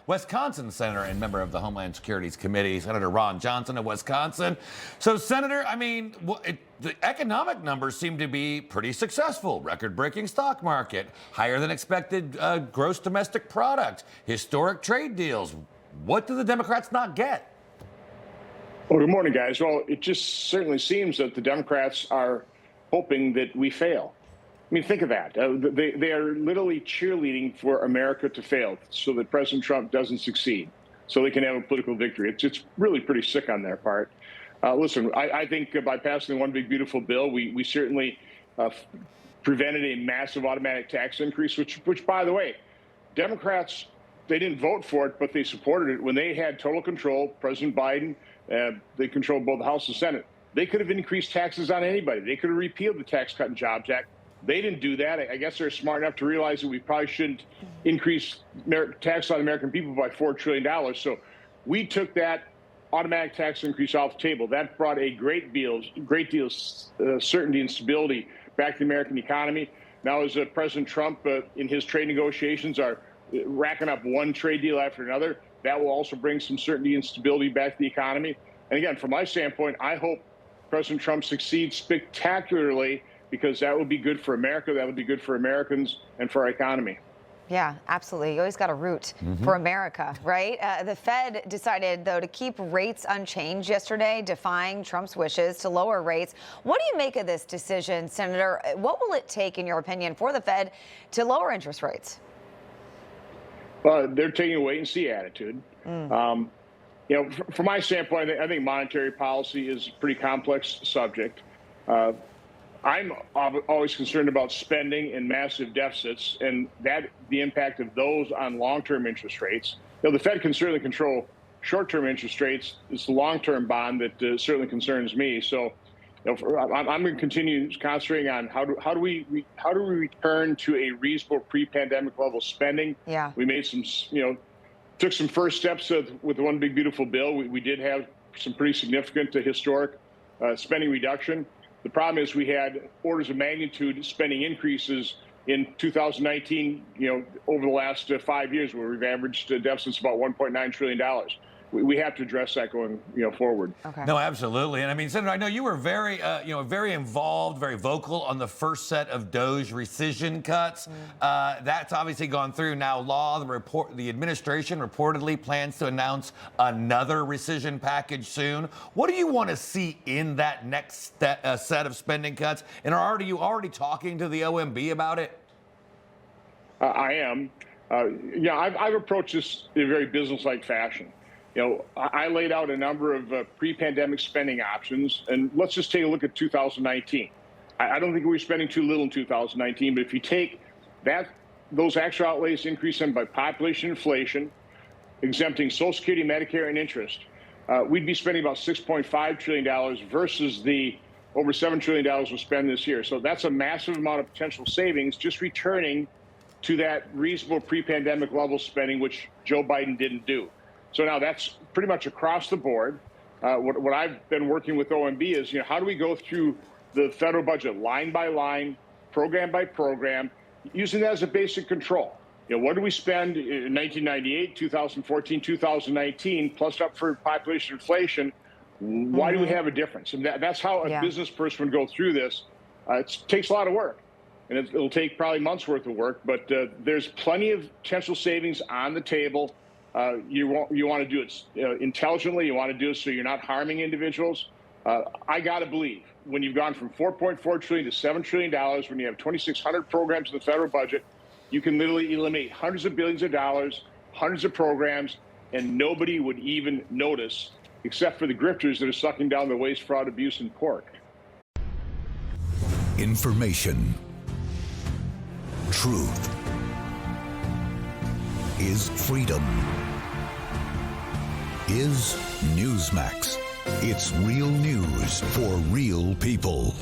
Wisconsin senator and member of the Homeland Security's Committee, Senator Ron Johnson of Wisconsin. So, Senator, I mean, the economic numbers seem to be pretty successful. Record-breaking stock market, higher than expected gross domestic product, historic trade deals. What do the Democrats not get? Well, good morning, guys. Well, it just certainly seems that the Democrats are hoping that we fail. I mean, think of that. They are literally cheerleading for America to fail so that President Trump doesn't succeed, so they can have a political victory. It's really pretty sick on their part. Listen, I think by passing the One Big Beautiful Bill, we certainly prevented a massive automatic tax increase, which, by the way, Democrats, they didn't vote for it, but they supported it. When they had total control, President Biden, they controlled both the House and Senate. They could have increased taxes on anybody. They could have repealed the Tax Cut and Jobs Act. They didn't do that. I guess they're smart enough to realize that we probably shouldn't increase tax on American people by $4 trillion. So we took that automatic tax increase off the table. That brought a great deal of certainty and stability back to the American economy. Now, as President Trump in his trade negotiations are racking up one trade deal after another, that will also bring some certainty and stability back to the economy. And again, from my standpoint, I hope President Trump succeeds spectacularly, because that would be good for America, that would be good for Americans, and for our economy. Yeah, absolutely. You always got to root for America, right? The Fed decided, though, to keep rates unchanged yesterday, defying Trump's wishes to lower rates. What do you make of this decision, Senator? What will it take, in your opinion, for the Fed to lower interest rates? Well, they're taking a wait-and-see attitude. You know, from my standpoint, I think monetary policy is a pretty complex subject. I'm always concerned about spending and massive deficits, and the impact of those on long-term interest rates. You know, the Fed can certainly control short-term interest rates. It's the long-term bond that certainly concerns me. So, you know, I'm going to continue concentrating on how do we return to a reasonable pre-pandemic level spending. Yeah, we made some, took some first steps with the One Big Beautiful Bill. We did have some pretty significant historic spending reduction. The problem is we had orders of magnitude spending increases in 2019, over the last 5 years, where we've averaged deficits about $1.9 trillion. We have to address that going, forward. Okay. No, absolutely. And I mean, Senator, I know you were very, very involved, very vocal on the first set of DOGE rescission cuts. That's obviously gone through now law. The administration reportedly plans to announce another rescission package soon. What do you want to see in that next set of spending cuts? And are you already talking to the OMB about it? I am. I've approached this in a very business-like fashion. I laid out a number of pre-pandemic spending options, and let's just take a look at 2019. I don't think we were spending too little in 2019, but if you take those actual outlays, increase them by population inflation, exempting Social Security, Medicare, and interest, we'd be spending about $6.5 trillion versus the over $7 trillion we'll spend this year. So that's a massive amount of potential savings, just returning to that reasonable pre-pandemic level spending, which Joe Biden didn't do. So now that's pretty much across the board. What I've been working with OMB is, how do we go through the federal budget line by line, program by program, using that as a basic control? What do we spend in 1998, 2014, 2019, plus up for population inflation? Why do we have a difference? And that's how a business person would go through this. It takes a lot of work, and it'll take probably months worth of work, but there's plenty of potential savings on the table. You want to do it intelligently. You want to do it so you're not harming individuals. I got to believe when you've gone from $4.4 trillion to $7 trillion, when you have 2,600 programs in the federal budget, you can literally eliminate hundreds of billions of dollars, hundreds of programs, and nobody would even notice, except for the grifters that are sucking down the waste, fraud, abuse, and pork. Information. Truth is freedom. Is Newsmax. It's real news for real people.